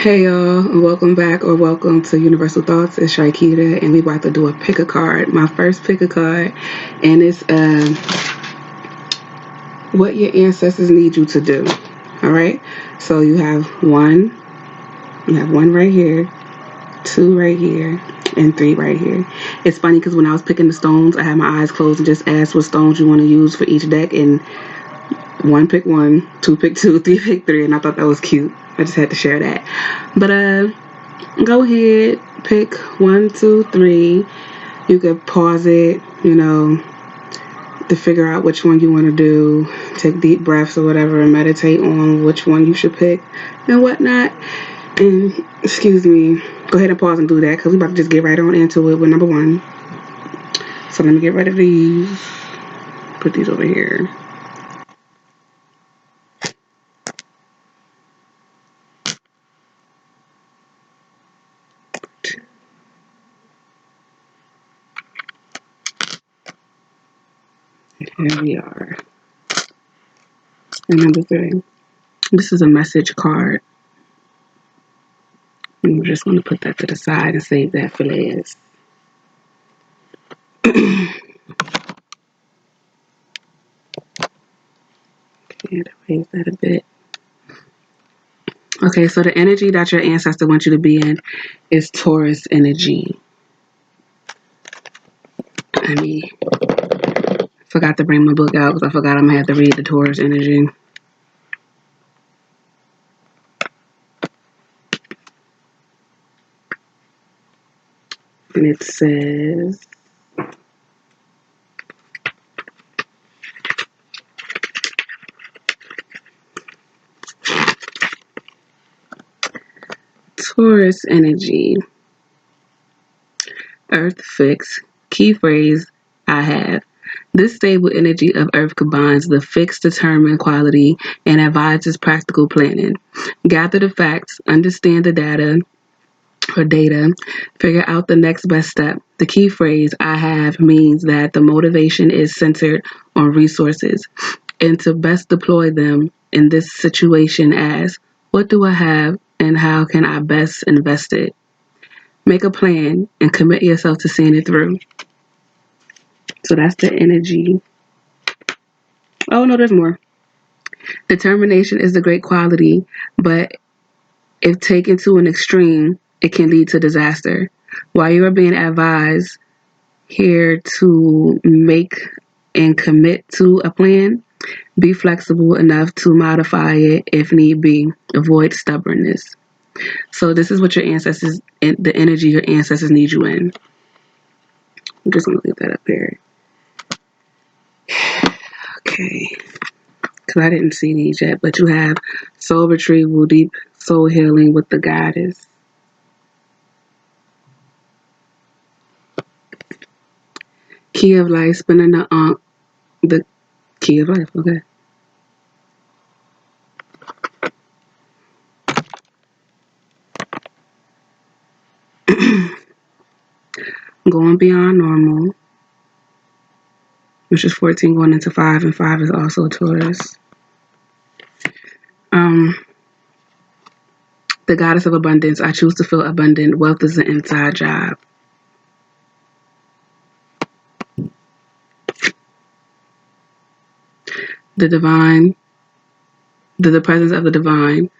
Hey y'all, and welcome back or welcome to Universal Thoughts. It's Shaikita, and we about to do a pick a card. My first pick a card, and it's what your ancestors need you to do. All right. So you have one right here, two right here, and three right here. It's funny because when I was picking the stones, I had my eyes closed and just asked what stones you want to use for each deck, and one, two pick two, three pick three, and I thought that was cute. I just had to share that. But go ahead, pick one, two, three. You could pause it, to figure out which one you want to do. Take deep breaths or whatever and meditate on which one you should pick and whatnot. And excuse me, go ahead and pause and do that because we're about to just get right on into it with number one. So let me get rid of these. Put these over here. Here we are. And number three. This is a message card. And we're just going to put that to the side and save that for last. And raise that a bit. Okay, so the energy that your ancestor wants you to be in is Taurus energy. Forgot to bring my book out because I forgot I'm going to have to read the Taurus energy. And it says, Taurus energy, Earth fix, key phrase, I have. This stable energy of Earth combines the fixed determined quality and advises practical planning. Gather the facts, understand the data, figure out the next best step. The key phrase I have means that the motivation is centered on resources and to best deploy them in this situation as what do I have and how can I best invest it? Make a plan and commit yourself to seeing it through. So that's the energy. Oh, no, there's more. Determination is the great quality, but if taken to an extreme, it can lead to disaster. While you are being advised here to make and commit to a plan, be flexible enough to modify it if need be. Avoid stubbornness. So this is what your ancestors, the energy your ancestors need you in. I'm just going to leave that up there. Okay. Because I didn't see these yet, but you have soul retrieval, deep soul healing with the goddess. Key of life, spinning the key of life, okay. Going beyond normal, which is 14 going into 5, and 5 is also a Taurus. The goddess of abundance, I choose to feel abundant. Wealth is an inside job. The divine, the presence of the divine.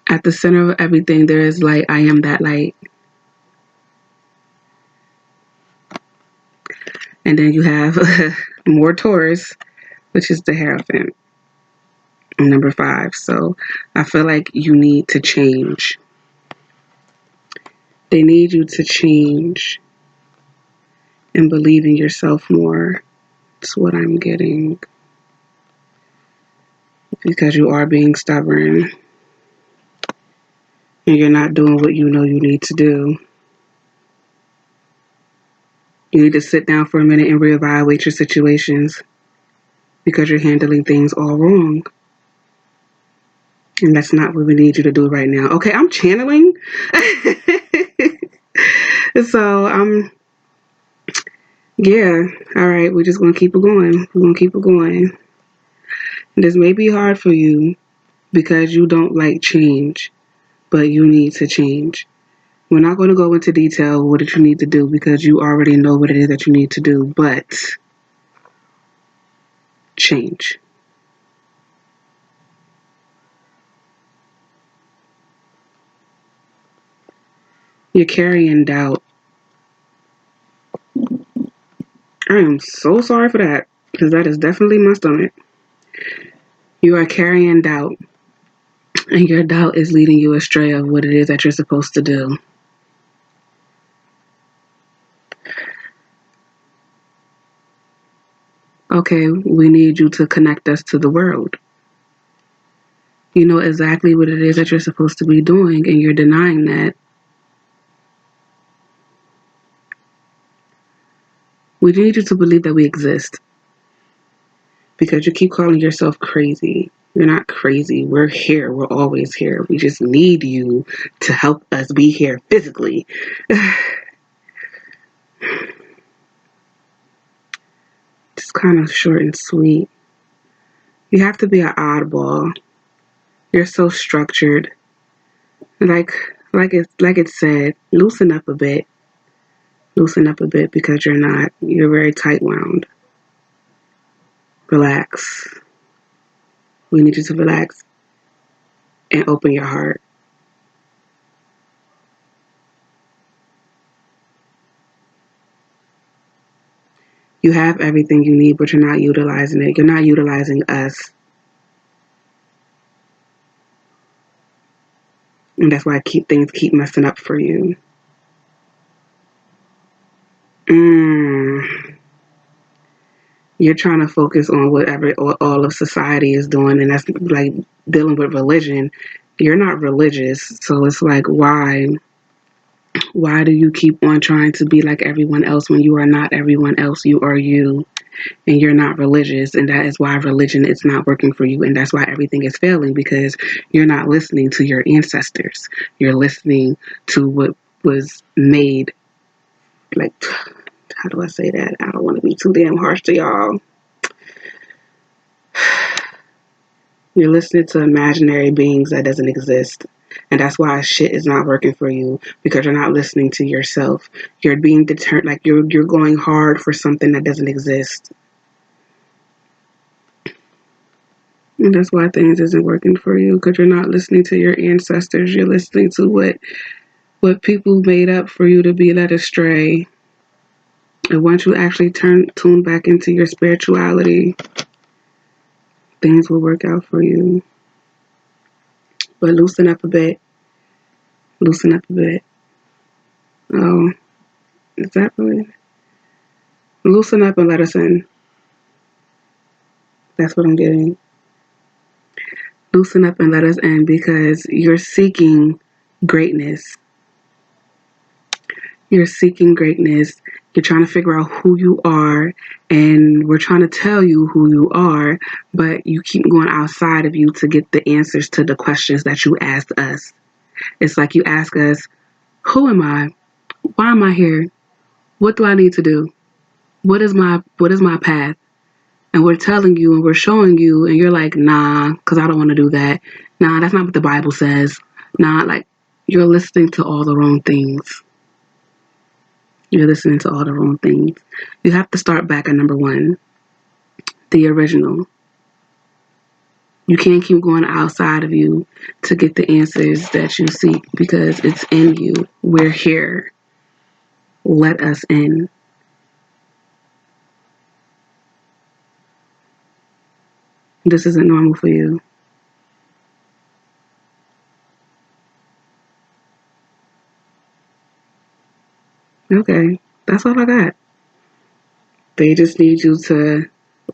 At the center of everything, there is light. I am that light. And then you have more Taurus, which is the Hierophant, number 5. So I feel like you need to change. They need you to change and believe in yourself more. That's what I'm getting. Because you are being stubborn and you're not doing what you know you need to do. You need to sit down for a minute and reevaluate your situations because you're handling things all wrong. And that's not what we need you to do right now. Okay, I'm channeling. So, yeah. All right, we're just going to keep it going. We're going to keep it going. This may be hard for you because you don't like change. but you need to change. We're not going to go into detail what you need to do because you already know what it is that you need to do, but change. You're carrying doubt. I am so sorry for that because that is definitely my stomach. You are carrying doubt, and your doubt is leading you astray of what it is that you're supposed to do. Okay, we need you to connect us to the world. You know exactly what it is that you're supposed to be doing, and you're denying that. We need you to believe that we exist because you keep calling yourself crazy. You're not crazy. We're here. We're always here. We just need you to help us be here physically. It's kind of short and sweet. You have to be an oddball. You're so structured. Like it said, loosen up a bit. Loosen up a bit because you're not. You're very tight wound. Relax. We need you to relax and open your heart. You have everything you need, but you're not utilizing it. You're not utilizing us. And that's why things keep messing up for you. You're trying to focus on whatever all of society is doing, and that's like dealing with religion. You're not religious, so it's like why do you keep on trying to be like everyone else when you are not everyone else? You are you, and you're not religious, and that is why religion is not working for you, and that's why everything is failing because you're not listening to your ancestors. You're listening to what was made. Like, how do I say that? I don't want to be too damn harsh to y'all. You're listening to imaginary beings that doesn't exist. And that's why shit is not working for you because you're not listening to yourself. You're being determined, like you're going hard for something that doesn't exist. And that's why things isn't working for you because you're not listening to your ancestors. You're listening to what people made up for you to be led astray. And once you actually tune back into your spirituality, things will work out for you. But loosen up a bit. Loosen up a bit. Oh, is that really? Loosen up and let us in. That's what I'm getting. Loosen up and let us in because you're seeking greatness. You're seeking greatness. You're trying to figure out who you are, and we're trying to tell you who you are, but you keep going outside of you to get the answers to the questions that you asked us. It's like you ask us, who am I? Why am I here? What do I need to do? What is my path? And we're telling you and we're showing you, and you're like, nah, because I don't want to do that. Nah, that's not what the Bible says. Nah, like you're listening to all the wrong things. You're listening to all the wrong things. You have to start back at number one, the original. You can't keep going outside of you to get the answers that you seek because it's in you. We're here. Let us in. This isn't normal for you. Okay, that's all I got. They just need you to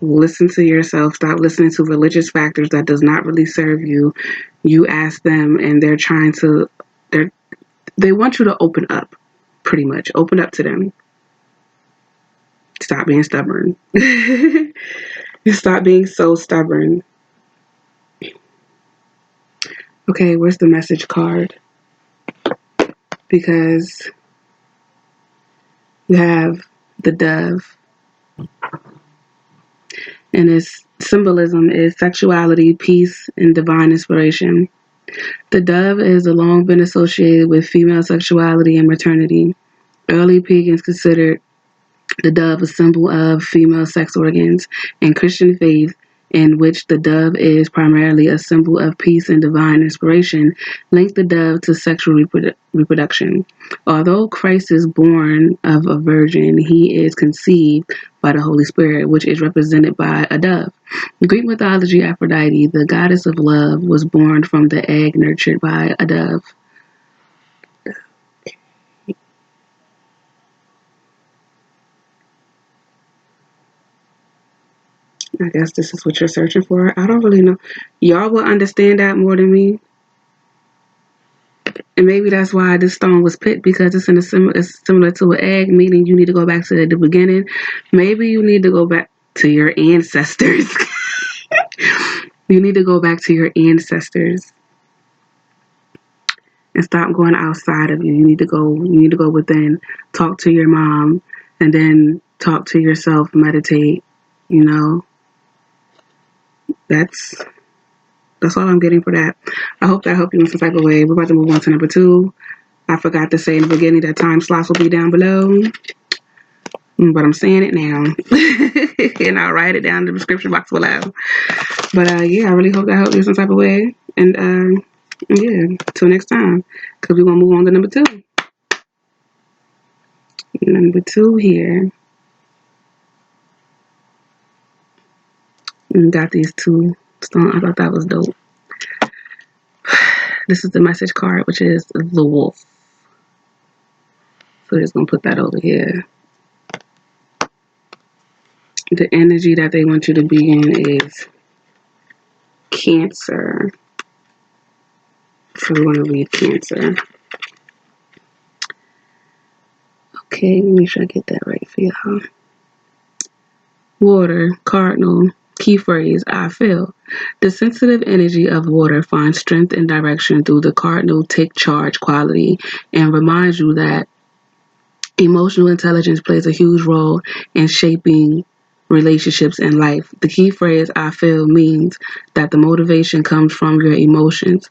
listen to yourself. Stop listening to religious factors that does not really serve you. You ask them, and they want you to open up. Pretty much, open up to them. Stop being stubborn. Stop being so stubborn. Okay, where's the message card? Because you have the dove, and its symbolism is sexuality, peace, and divine inspiration. The dove has long been associated with female sexuality and maternity. Early pagans considered the dove a symbol of female sex organs, and Christian faith, in which the dove is primarily a symbol of peace and divine inspiration, linked the dove to sexual reproduction. Although Christ is born of a virgin, he is conceived by the Holy Spirit, which is represented by a dove. In Greek mythology, Aphrodite, the goddess of love, was born from the egg nurtured by a dove. I guess this is what you're searching for. I don't really know. Y'all will understand that more than me. And maybe that's why this stone was picked, because it's similar to an egg, meaning you need to go back to the beginning. Maybe you need to go back to your ancestors. You need to go back to your ancestors and stop going outside of you. You need to go within, talk to your mom, and then talk to yourself, meditate, you know. That's all I'm getting for that. I hope that helped you in some type of way. We're about to move on to number 2. I forgot to say in the beginning that time slots will be down below, but I'm saying it now. And I'll write it down in the description box below. But yeah, I really hope that helped you in some type of way. And yeah, till next time, because we're going to move on to number 2. Number 2 here. And got these 2 stones. I thought that was dope. This is the message card, which is the wolf. So just going to put that over here. The energy that they want you to be in is Cancer. So we're going to read Cancer. Okay, make sure I get that right for y'all. Water, cardinal, key phrase, I feel. The sensitive energy of water finds strength and direction through the cardinal take charge quality, and reminds you that emotional intelligence plays a huge role in shaping relationships and life. The key phrase, I feel, means that the motivation comes from your emotions.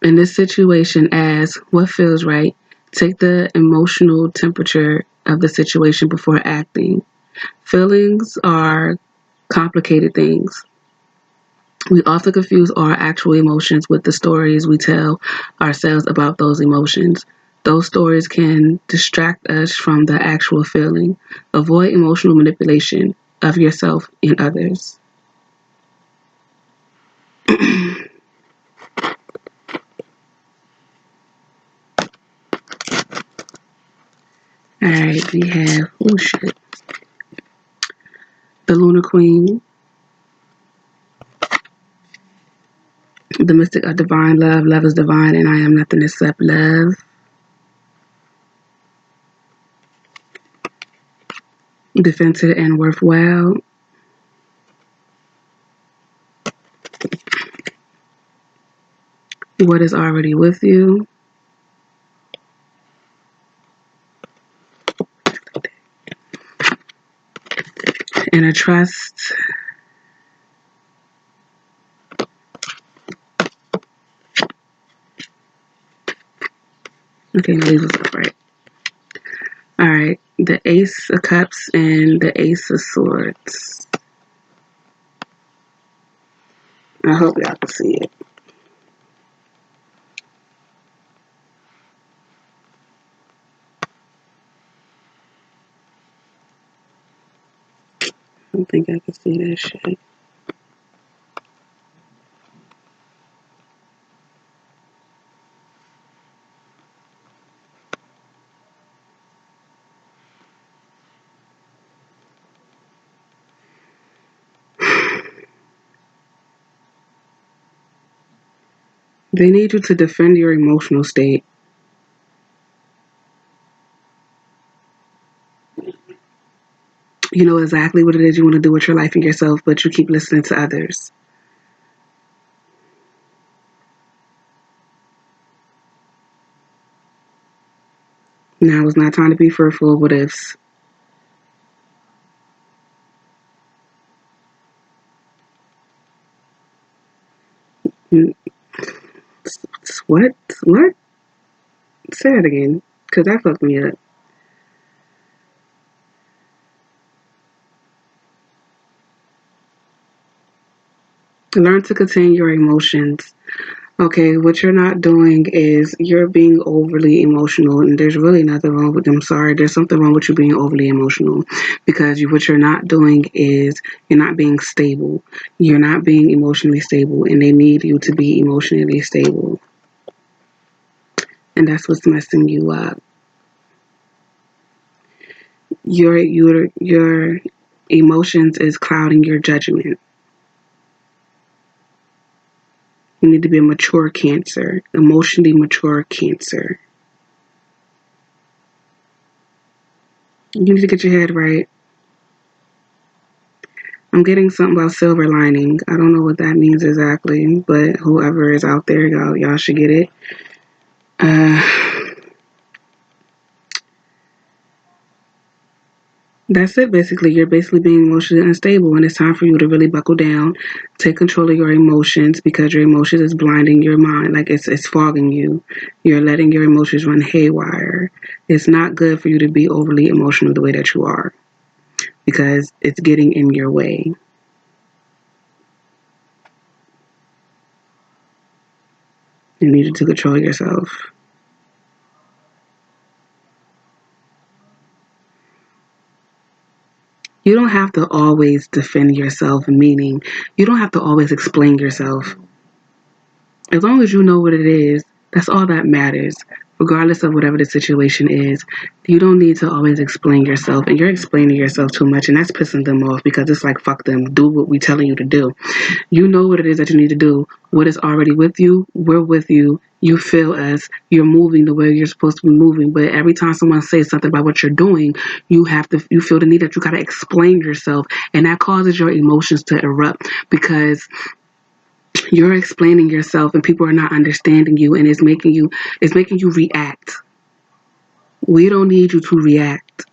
In this situation, as what feels right, take the emotional temperature of the situation before acting. Feelings are complicated things. We often confuse our actual emotions with the stories we tell ourselves about those emotions. Those stories can distract us from the actual feeling. Avoid emotional manipulation of yourself and others. Alright, we have, oh shit, the Lunar Queen, the mystic of divine love. Love is divine, and I am nothing except love. Defensive and worthwhile. What is already with you. Inner trust. Okay, no, these was right. Alright, the Ace of Cups and the Ace of Swords. I hope y'all can see it. I don't think I can see that shit. They need you to defend your emotional state. You know exactly what it is you want to do with your life and yourself, but you keep listening to others. Now is not time to be fearful of what ifs. What? What? Say that again, because that fucked me up. Learn to contain your emotions. Okay, what you're not doing is you're being overly emotional, and there's really nothing wrong with them. Sorry, there's something wrong with you being overly emotional because what you're not doing is you're not being stable. You're not being emotionally stable, and they need you to be emotionally stable, and that's what's messing you up. Your emotions is clouding your judgment. You need to be a mature Cancer, emotionally mature Cancer. You need to get your head right. I'm getting something about silver lining. I don't know what that means exactly, but whoever is out there, y'all should get it. Uh, that's it, basically. You're basically being emotionally unstable, and it's time for you to really buckle down, take control of your emotions because your emotions is blinding your mind, like it's fogging you. You're letting your emotions run haywire. It's not good for you to be overly emotional the way that you are because it's getting in your way. You need to control yourself. You don't have to always defend yourself, meaning you don't have to always explain yourself. As long as you know what it is, that's all that matters. Regardless of whatever the situation is, you don't need to always explain yourself. And you're explaining yourself too much, and that's pissing them off because it's like, fuck them. Do what we telling you to do. You know what it is that you need to do. What is already with you, we're with you. You feel us. You're moving the way you're supposed to be moving. But every time someone says something about what you're doing, you feel the need that you gotta explain yourself, and that causes your emotions to erupt because you're explaining yourself and people are not understanding you, and it's making you react. We don't need you to react.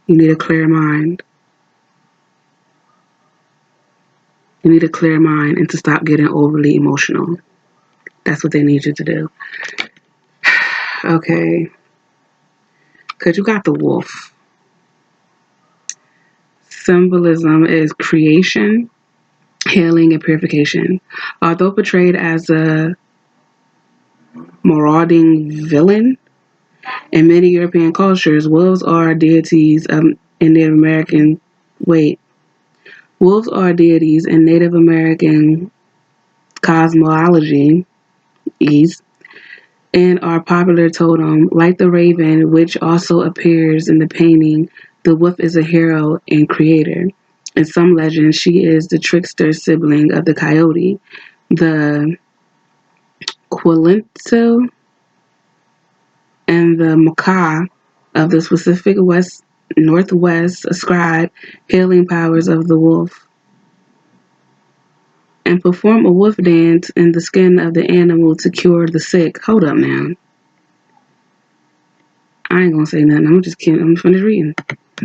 You need a clear mind. You need a clear mind and to stop getting overly emotional. That's what they need you to do. Okay. Because you got the wolf. Symbolism is creation, healing, and purification. Although portrayed as a marauding villain in many European cultures, wolves are deities in Native American. Wait. Wolves are deities in Native American cosmology, and are popular totem. Like the raven, which also appears in the painting, the wolf is a hero and creator. In some legends, she is the trickster sibling of the coyote. The Quilinto and the macaw of the Pacific Northwest ascribe healing powers of the wolf and perform a wolf dance in the skin of the animal to cure the sick. Hold up now. I ain't gonna say nothing. I'm just kidding. I'm finished reading.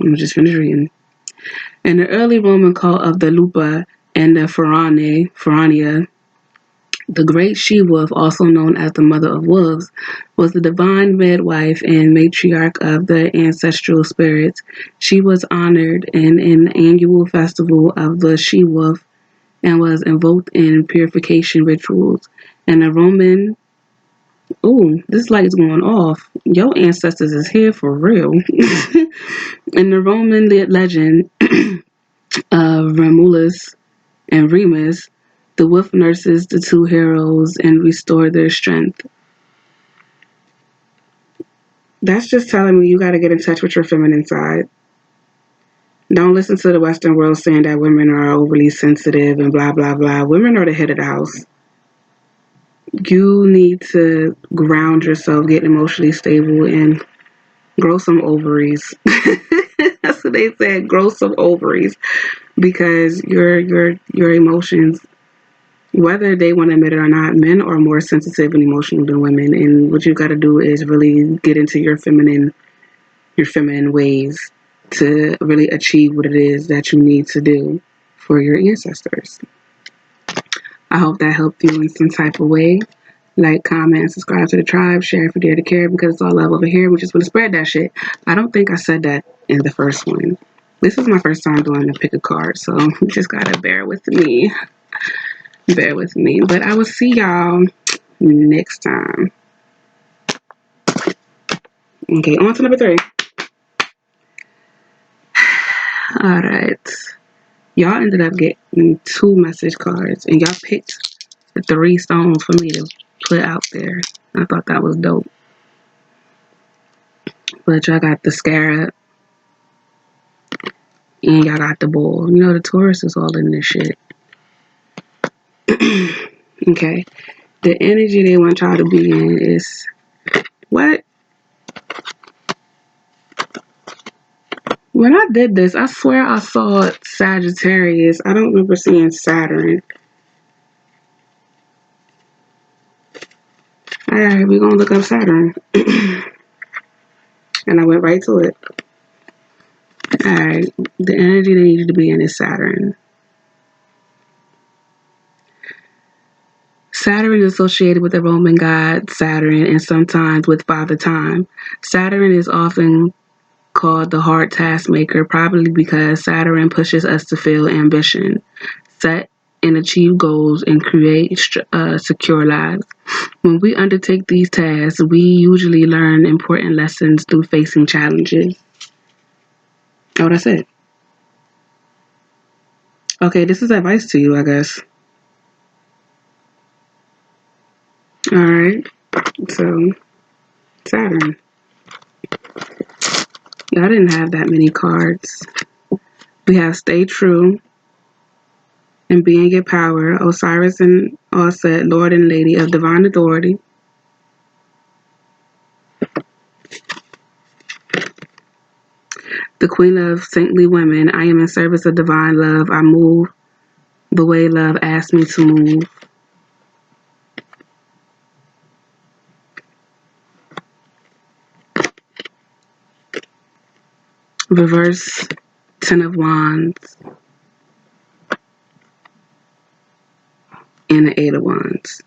I'm just finished reading. In the early Roman cult of the Lupa and the Farania, the great she-wolf, also known as the mother of wolves, was the divine midwife and matriarch of the ancestral spirits. She was honored in an annual festival of the she-wolf and was invoked in purification rituals. And the Roman, oh, this light's going off. Your ancestors is here for real. In the Roman legend of Romulus and Remus, the wolf nurses the two heroes and restore their strength. That's just telling me you got to get in touch with your feminine side. Don't listen to the Western world saying that women are overly sensitive and blah, blah, blah. Women are the head of the house. You need to ground yourself, get emotionally stable, and grow some ovaries. That's what they said. Grow some ovaries because your emotions, whether they want to admit it or not, men are more sensitive and emotional than women. And what you got to do is really get into your feminine ways to really achieve what it is that you need to do for your ancestors. I hope that helped you in some type of way. Like, comment, subscribe to the tribe, share if you dare to care, because it's all love over here. We just want to spread that shit. I don't think I said that in the first one. This is my first time doing the pick a card, so you just gotta bear with me. Bear with me. But I will see y'all next time. Okay, on to number 3. Alright. Y'all ended up getting 2 message cards, and y'all picked the 3 stones for me to put out there. I thought that was dope. But y'all got the scarab, and y'all got the bull. You know, the Taurus is all in this shit. Okay. The energy they want y'all to be in is what? When I did this, I swear I saw Sagittarius. I don't remember seeing Saturn. Alright, we're gonna look up Saturn. And I went right to it. Alright, the energy they need you to be in is Saturn. Saturn is associated with the Roman god Saturn and sometimes with Father Time. Saturn is often called the hard task maker, probably because Saturn pushes us to feel ambition, set and achieve goals, and create secure lives. When we undertake these tasks, we usually learn important lessons through facing challenges. That's what I said. Okay, this is advice to you, I guess. Alright, so Saturn. Y'all didn't have that many cards. We have Stay True and Be in Your Power, Osiris and Offset, Lord and Lady of Divine Authority. The Queen of Saintly Women, I am in service of divine love. I move the way love asks me to move. Reverse Ten of Wands and the Eight of Wands.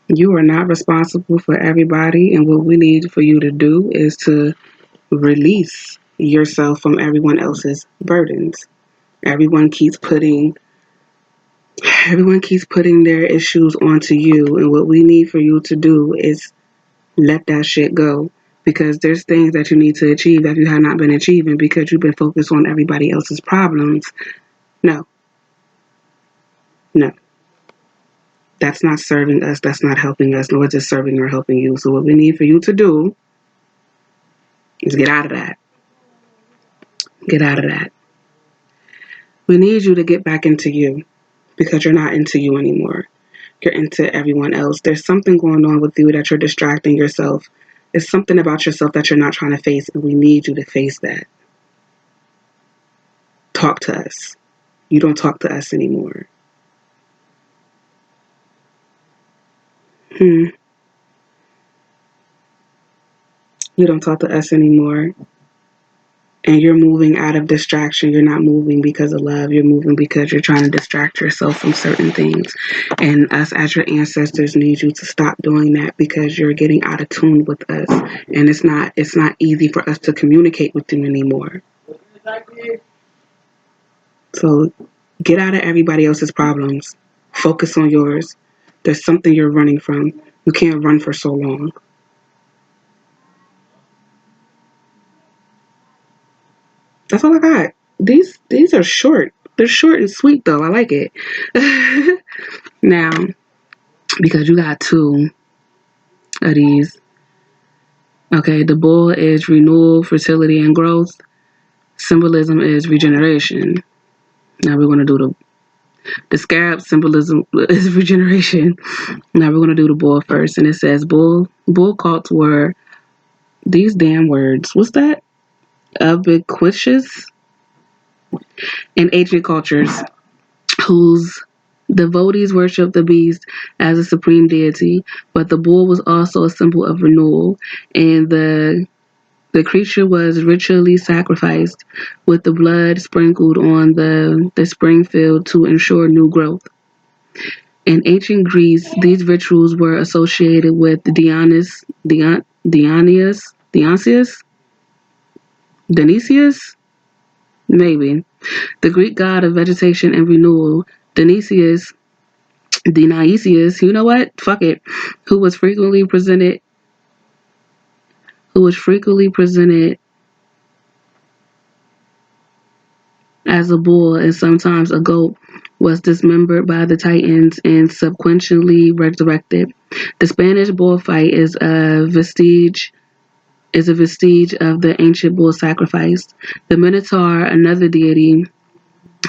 You are not responsible for everybody, and what we need for you to do is to release yourself from everyone else's burdens. Everyone keeps putting their issues onto you, and what we need for you to do is let that shit go, because there's things that you need to achieve that you have not been achieving because you've been focused on everybody else's problems. No, that's not serving us, that's not helping us, nor is it serving or helping you. So what we need for you to do is get out of that. We need you to get back into you, because you're not into you anymore. You're into everyone else. There's something going on with you that you're distracting yourself. It's something about yourself that you're not trying to face, and we need you to face that. Talk to us. You don't talk to us anymore. You don't talk to us anymore. And you're moving out of distraction. You're not moving because of love. You're moving because you're trying to distract yourself from certain things. And us as your ancestors need you to stop doing that, because you're getting out of tune with us. And it's not easy for us to communicate with you anymore. So get out of everybody else's problems. Focus on yours. There's something you're running from. You can't run for so long. That's all I got. These are short. They're short and sweet though. I like it. Now, because you got 2 of these. Okay, the bull is renewal, fertility, and growth. Symbolism is regeneration. Now we're gonna do the scarab. Symbolism is regeneration. Now we're gonna do the bull first, and it says bull cults were these damn words. What's that? Ubiquitous in ancient cultures, whose devotees worship the beast as a supreme deity, but the bull was also a symbol of renewal, and the The creature was ritually sacrificed with the blood sprinkled on the spring field to ensure new growth. In ancient Greece, these rituals were associated with Dionysius, maybe, the Greek god of vegetation and renewal. Dionysius, you know what? Fuck it, who was frequently presented, who was frequently presented as a bull and sometimes a goat, was dismembered by the Titans and subsequently resurrected. The Spanish bullfight is a vestige of the ancient bull sacrifice. The Minotaur, another deity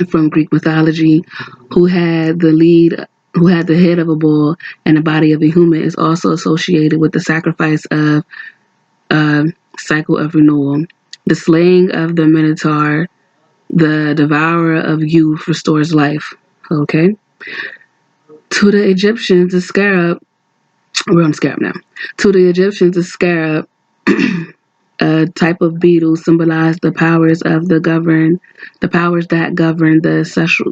from Greek mythology, who had the head of a bull and the body of a human, is also associated with the sacrifice of a cycle of renewal. The slaying of the Minotaur, the devourer of youth, restores life. Okay. To the Egyptians, the scarab. We're on scarab now. To the Egyptians, the scarab, a type of beetle, symbolized the powers that govern the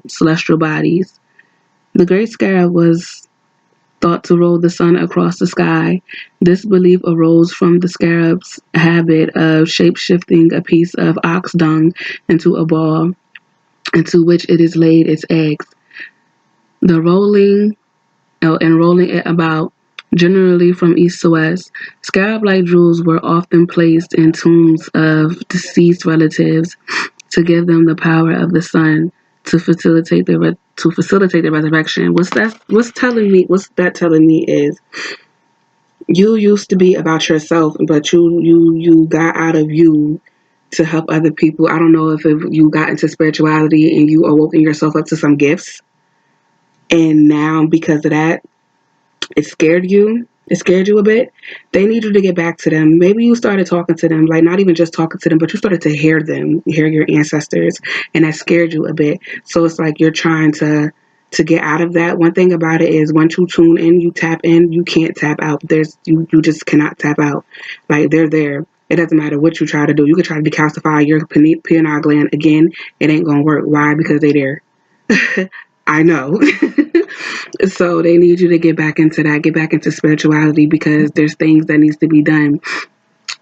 celestial bodies. The great scarab was thought to roll the sun across the sky. This belief arose from the scarab's habit of shape-shifting a piece of ox dung into a ball into which it is laid its eggs. The rolling and rolling it about, generally from east to west. Scarab-like jewels were often placed in tombs of deceased relatives to give them the power of the sun to facilitate the resurrection. What's that telling me is you used to be about yourself, but you got out of you to help other people. I don't know if you got into spirituality and you awoken yourself up to some gifts, and now because of that, it scared you. It scared you a bit. They need you to get back to them. Maybe you started talking to them, like not even just talking to them, but you started to hear them, hear your ancestors, and that scared you a bit. So it's like you're trying to get out of that. One thing about it is once you tune in, you tap in, you can't tap out. You just cannot tap out. Like they're there. It doesn't matter what you try to do. You could try to decalcify your pineal gland again. It ain't gonna work. Why? Because they're there. I know. So they need you to get back into that, get back into spirituality, because there's things that needs to be done.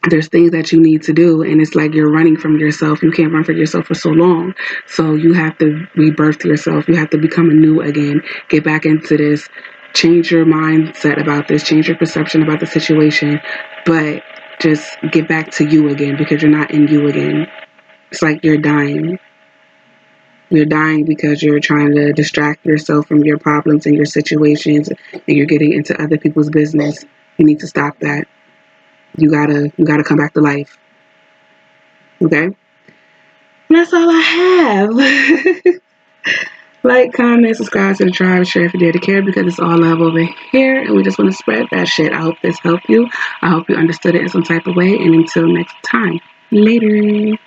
There's things that you need to do, and it's like you're running from yourself. You can't run from yourself for so long. So you have to rebirth yourself. You have to become anew again. Get back into this. Change your mindset about this. Change your perception about the situation. But just get back to you again, because you're not in you again. It's like you're dying. You're dying because you're trying to distract yourself from your problems and your situations, and you're getting into other people's business. You need to stop that. You gotta come back to life. Okay? And that's all I have. Like, comment, subscribe to the tribe, share if you dare to care, because it's all love over here, and we just want to spread that shit. I hope this helped you. I hope you understood it in some type of way, and until next time, later.